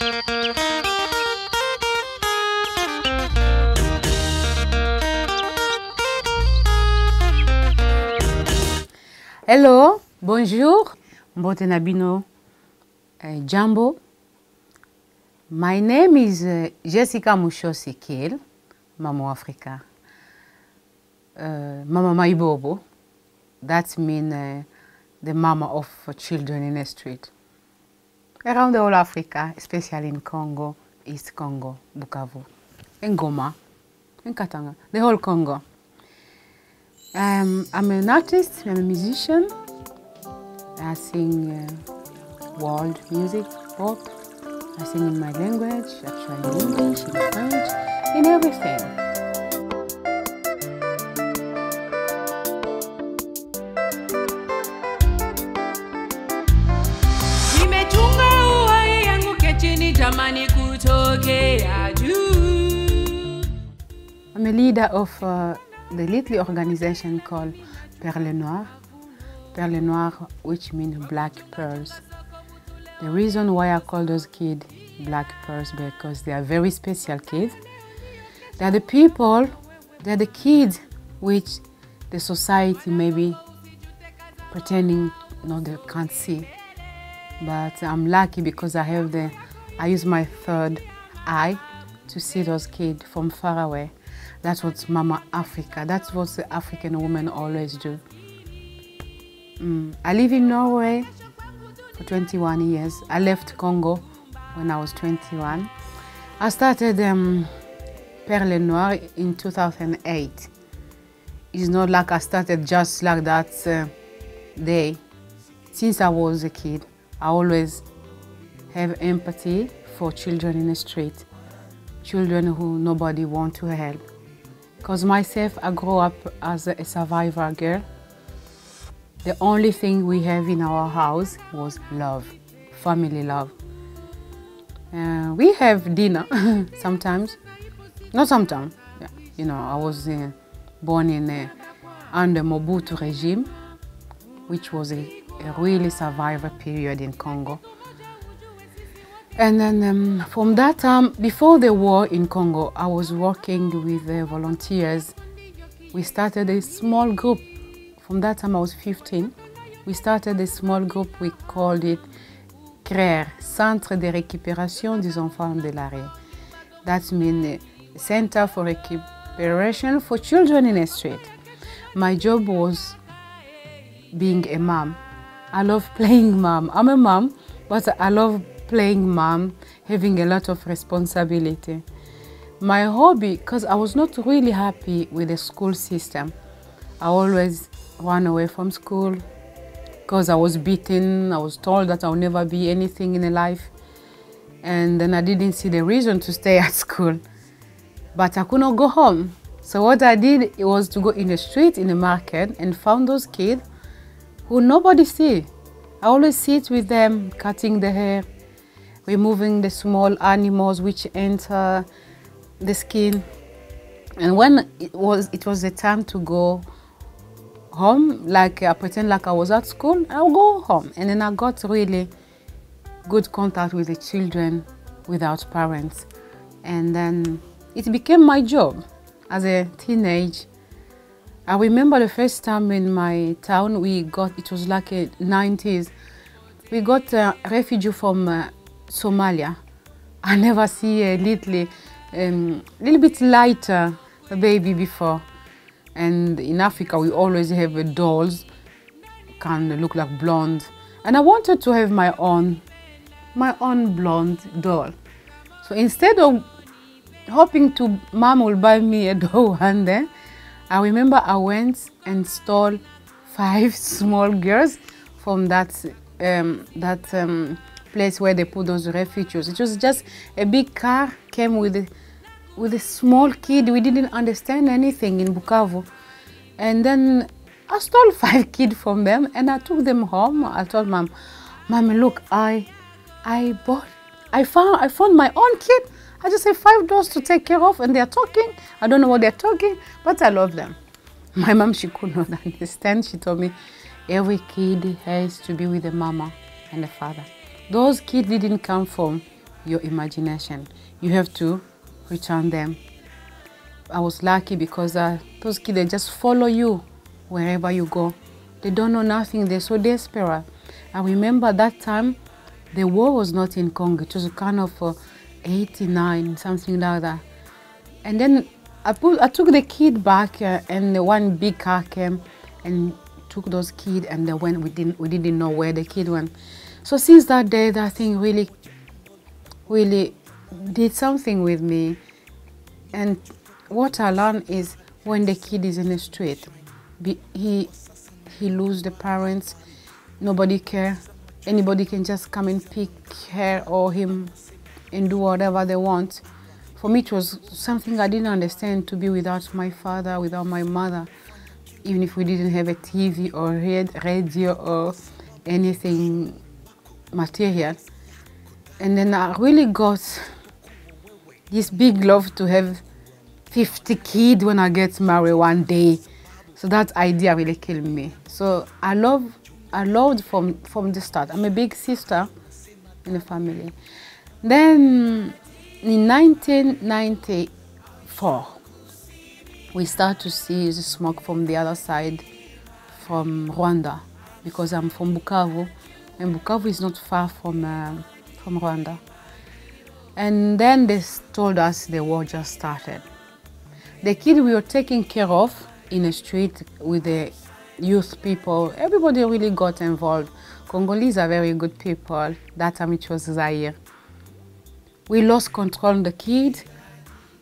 Hello, bonjour, mbote nabino, jambo. My name is Jessica Kiil, Mama Africa. Mama Maibobo, that means the mama of children in the street. Around the whole Africa, especially in Congo, East Congo, Bukavu, in Goma, in Katanga, the whole Congo. I'm an artist, I'm a musician. I sing world music, pop. I sing in my language, actually in English, in French, in everything. I'm a leader of the little organization called Perle Noire. Perle Noire, which means black pearls. The reason why I call those kids black pearls because they are very special kids. They are the people, they are the kids which the society may be pretending they can't see. But I'm lucky because I use my third eye to see those kids from far away. That's what Mama Africa, that's what the African women always do. I live in Norway for 21 years. I left Congo when I was 21. I started Perle Noire in 2008. It's not like I started just like that day. Since I was a kid, I always have empathy for children in the street, children who nobody wants to help. Because myself, I grew up as a survivor girl. The only thing we have in our house was love, family love. We have dinner sometimes, not sometimes. Yeah. I was born in under Mobutu regime, which was a really survivor period in Congo. And then from that time, before the war in Congo, I was working with volunteers. We started a small group. From that time I was 15. We started a small group, we called it CRER, Centre de Récupération des Enfants de la Rue. That means Center for Recuperation for Children in the Street. My job was being a mom. I love playing mom. I'm a mom, but I love playing mom, having a lot of responsibility. My hobby, because I was not really happy with the school system. I always ran away from school because I was beaten. I was told that I'll never be anything in life. And then I didn't see the reason to stay at school. But I could not go home. So what I did was to go in the street, in the market, and found those kids who nobody see. I always sit with them, cutting the hair, removing the small animals which enter the skin. And when it was the time to go home, like I pretend like I was at school, I'll go home. And then I got really good contact with the children without parents. And then it became my job as a teenage. I remember the first time in my town it was like a 90s, we got a refugee from Somalia. I never see a little bit lighter baby before. And in Africa, we always have dolls, can look like blonde. And I wanted to have my own blonde doll. So instead of hoping mom will buy me a doll one day, I remember I went and stole 5 small girls from that place where they put those refugees. It was just a big car, came with a small kid. We didn't understand anything in Bukavu. And then I stole 5 kids from them and I took them home. I told Mom, Mommy, look, I found my own kid. I just have 5 dolls to take care of and they're talking. I don't know what they're talking, but I love them. My mom, she could not understand. She told me every kid has to be with the mama and the father. Those kids didn't come from your imagination. You have to return them. I was lucky because those kids, they just follow you wherever you go. They don't know nothing. They're so desperate. I remember that time, the war was not in Congo. It was kind of 89, something like that. And then I took the kid back, and the one big car came and took those kids, and they went. We didn't know where the kid went. So since that day, that thing really did something with me. And what I learned is when the kid is in the street, he lose the parents, nobody care. Anybody can just come and pick her or him and do whatever they want. For me, it was something I didn't understand, to be without my father, without my mother, even if we didn't have a TV or radio or anything material. And then I really got this big love to have 50 kids when I get married one day. So that idea really killed me. So I loved from the start. I'm a big sister in the family. Then in 1994, we start to see the smoke from the other side, from Rwanda, because I'm from Bukavu, and Bukavu is not far from Rwanda. And then they told us the war just started. The kid we were taking care of in the street with the youth people, everybody really got involved. Congolese are very good people. That time it was Zaire. We lost control of the kid.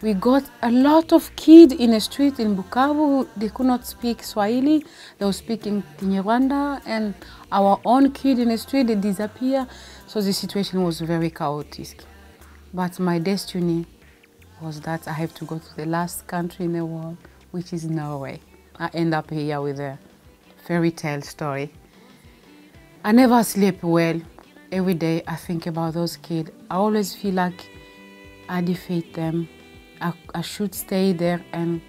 We got a lot of kids in the street in Bukavu. They could not speak Swahili. They were speaking Kinyarwanda, and our own kid in the street, they disappear. So the situation was very chaotic. But my destiny was that I have to go to the last country in the world, which is Norway. I end up here with a fairy tale story. I never sleep well. Every day I think about those kids. I always feel like I defeat them. I should stay there and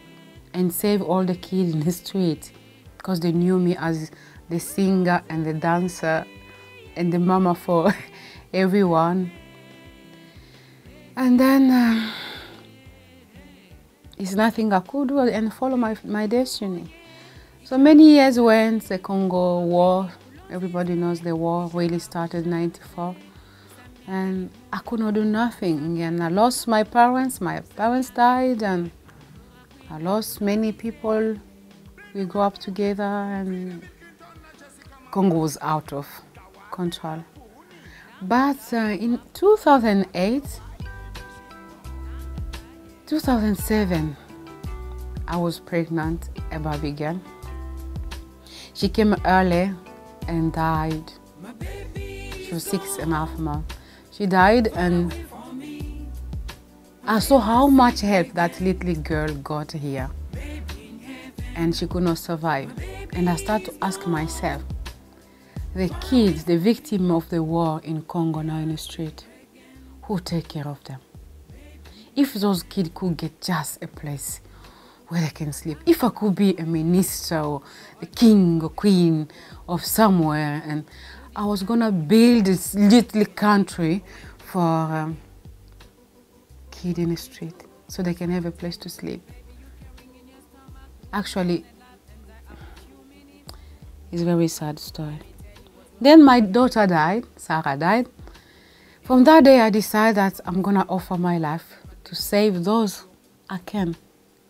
save all the kids in the street, because they knew me as the singer and the dancer and the mama for everyone. And then it's nothing I could do and follow my destiny. So many years went, the Congo war, everybody knows the war really started in 94. And I could not do nothing. And I lost my parents died, and I lost many people. We grew up together, and Congo was out of control. But in 2007, I was pregnant, a baby girl. She came early and died. She was 6.5 months. She died, and I saw how much help that little girl got here, and she could not survive. And I started to ask myself, the kids, the victim of the war in Congo now in the street, who take care of them? If those kids could get just a place where they can sleep, if I could be a minister or the king or queen of somewhere, and I was gonna build this little country for kids in the street so they can have a place to sleep. Actually, it's a very sad story. Then my daughter died, Sarah died. From that day, I decided that I'm gonna offer my life to save those I can,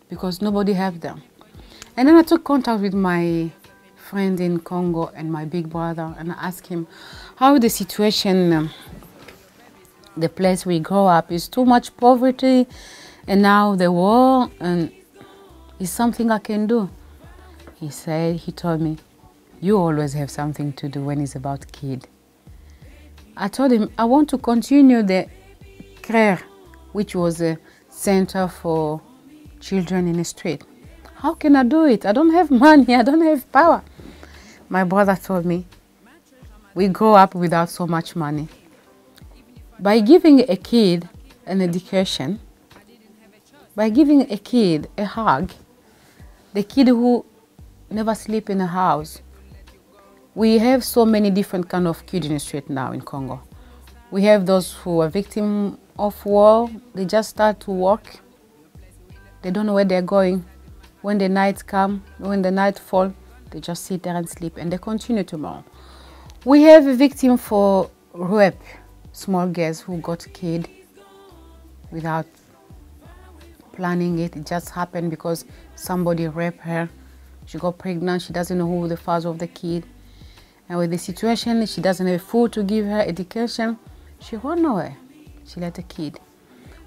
because nobody helped them. And then I took contact with my friend in Congo and my big brother, and I asked him how the situation, the place we grow up, is too much poverty, and now the war, and is something I can do. He told me, you always have something to do when it's about kid. I told him I want to continue the Perir, which was a center for children in the street. How can I do it? I don't have money, I don't have power. My brother told me, we grow up without so much money. By giving a kid an education, by giving a kid a hug, the kid who never sleep in a house. We have so many different kind of kids in the street now in Congo. We have those who are victims of war. They just start to walk. They don't know where they're going. When the night comes, when the night falls, they just sit there and sleep, and they continue tomorrow. We have a victim for rape, small girls who got killed without planning it. It just happened because somebody raped her. She got pregnant. She doesn't know who the father of the kid. And with the situation, she doesn't have food to give her, education. She run away. She let a kid.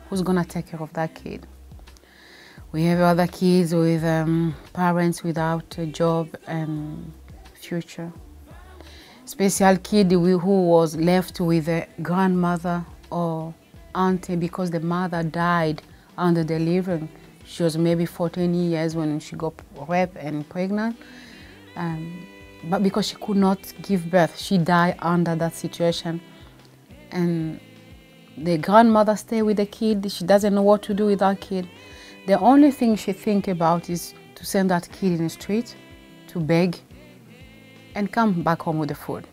Who's gonna take care of that kid? We have other kids with parents without a job and future. Special kid who was left with a grandmother or auntie because the mother died under delivering. She was maybe 14 years when she got raped and pregnant. But because she could not give birth, she died under that situation. And the grandmother stayed with the kid. She doesn't know what to do with that kid. The only thing she thinks about is to send that kid in the street to beg and come back home with the food.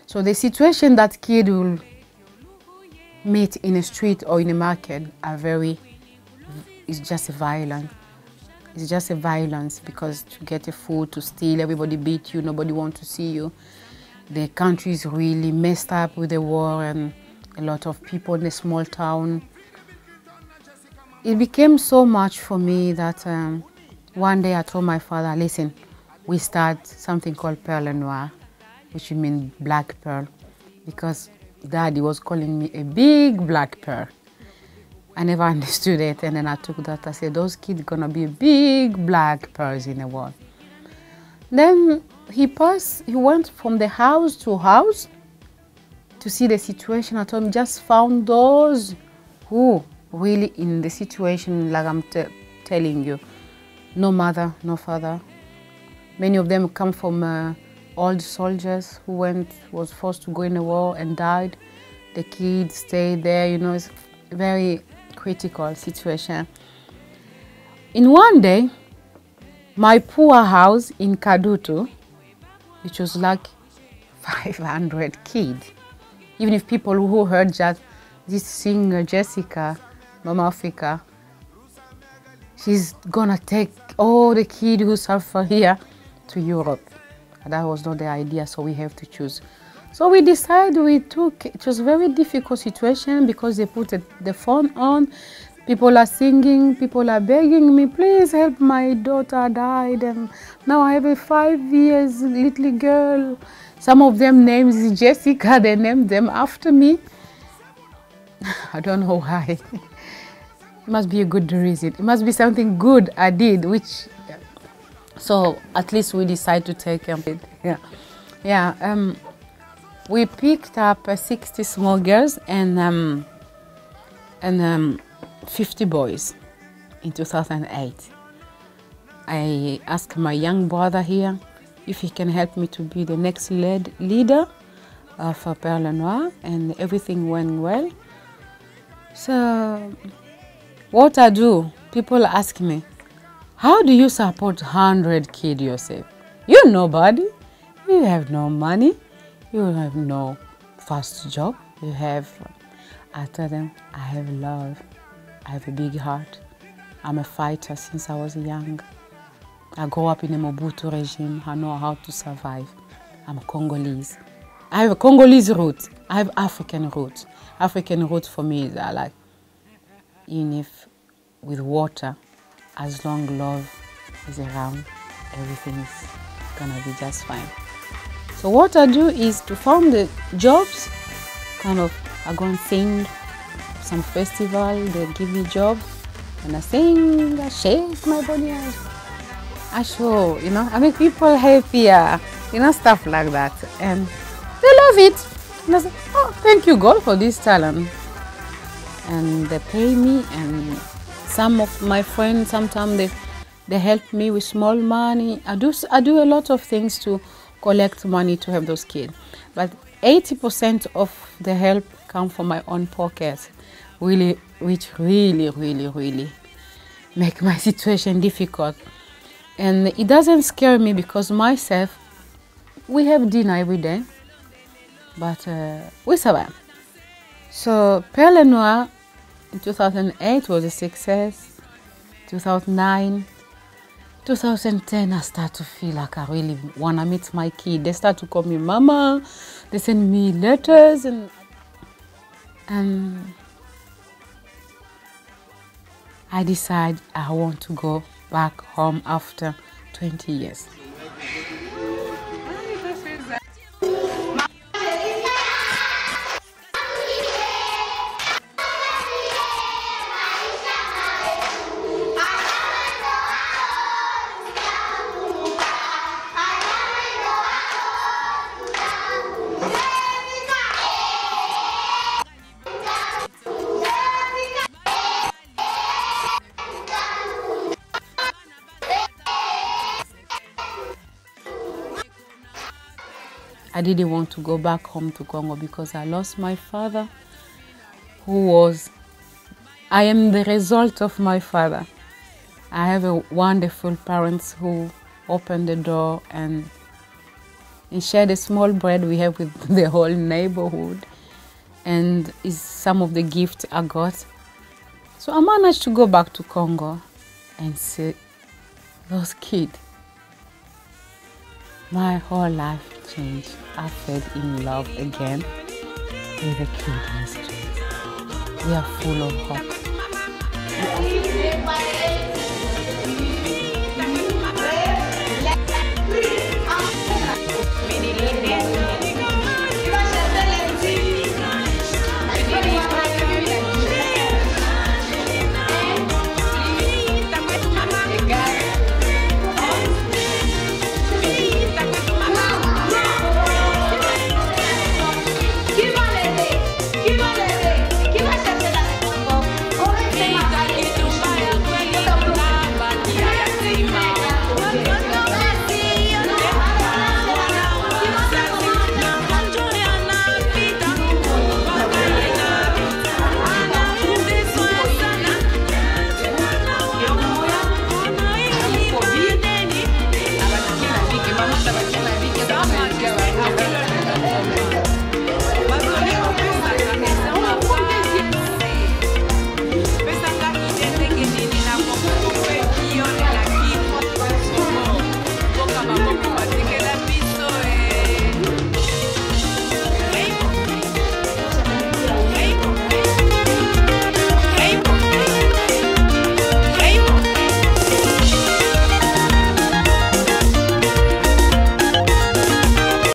So the situation that kid will meet in a street or in a market is just violent. It's just a violence because to get a food, to steal, everybody beat you, nobody wants to see you. The country is really messed up with the war and a lot of people in a small town. It became so much for me that one day I told my father, listen, we start something called Perle Noire, which means black pearl, because Daddy was calling me a big black pearl. I never understood it, and then I took that. I said, those kids gonna be big black pearls in the world. Then he went from the house to house to see the situation. I told him, just found those who really in the situation like I'm telling you. No mother, no father. Many of them come from old soldiers who was forced to go in the war and died. The kids stayed there, you know, it's a very critical situation. In one day, my poor house in Kadutu, which was like 500 kids, even if people who heard just this singer Jessica, Mama Africa, she's gonna take all the kids who suffer here to Europe. That was not the idea, so we have to choose. So we decided it was a very difficult situation because they put the phone on. People are singing, people are begging me, please help, my daughter died. And now I have a 5 years little girl. Some of them names Jessica, they named them after me. I don't know why. It must be a good reason. It must be something good I did, so at least we decided to take it. We picked up 60 small girls and 50 boys in 2008. I asked my young brother here if he can help me to be the next leader for Perle Noire, and everything went well. So what I do, people ask me, how do you support 100 kids yourself? You're nobody. You have no money. You have no first job. I tell them, I have love. I have a big heart. I'm a fighter since I was young. I grew up in a Mobutu regime. I know how to survive. I'm a Congolese. I have a Congolese root. I have African roots. African roots for me is like, even if with water, as long love is around, everything's gonna be just fine. So what I do is to find the jobs, I go and sing some festival, they give me jobs, and I sing, I shake my body, I show, I make people happier, stuff like that. And they love it. And I say, oh, thank you God for this talent. And they pay me, and some of my friends, sometimes they help me with small money. I do a lot of things to collect money to help those kids. But 80% of the help comes from my own pocket, which really make my situation difficult. And it doesn't scare me because myself, we have dinner every day, but we survive. So Perle Noire in 2008 was a success. 2009, 2010, I start to feel like I really want to meet my kid. They start to call me mama. They send me letters and I decide I want to go back home after 20 years. I didn't want to go back home to Congo because I lost my father, I am the result of my father. I have a wonderful parents who opened the door and shared a small bread we have with the whole neighborhood, and is some of the gifts I got. So I managed to go back to Congo and see those kids. My whole life changed. I fell in love again with the kids in the street. We are full of hope.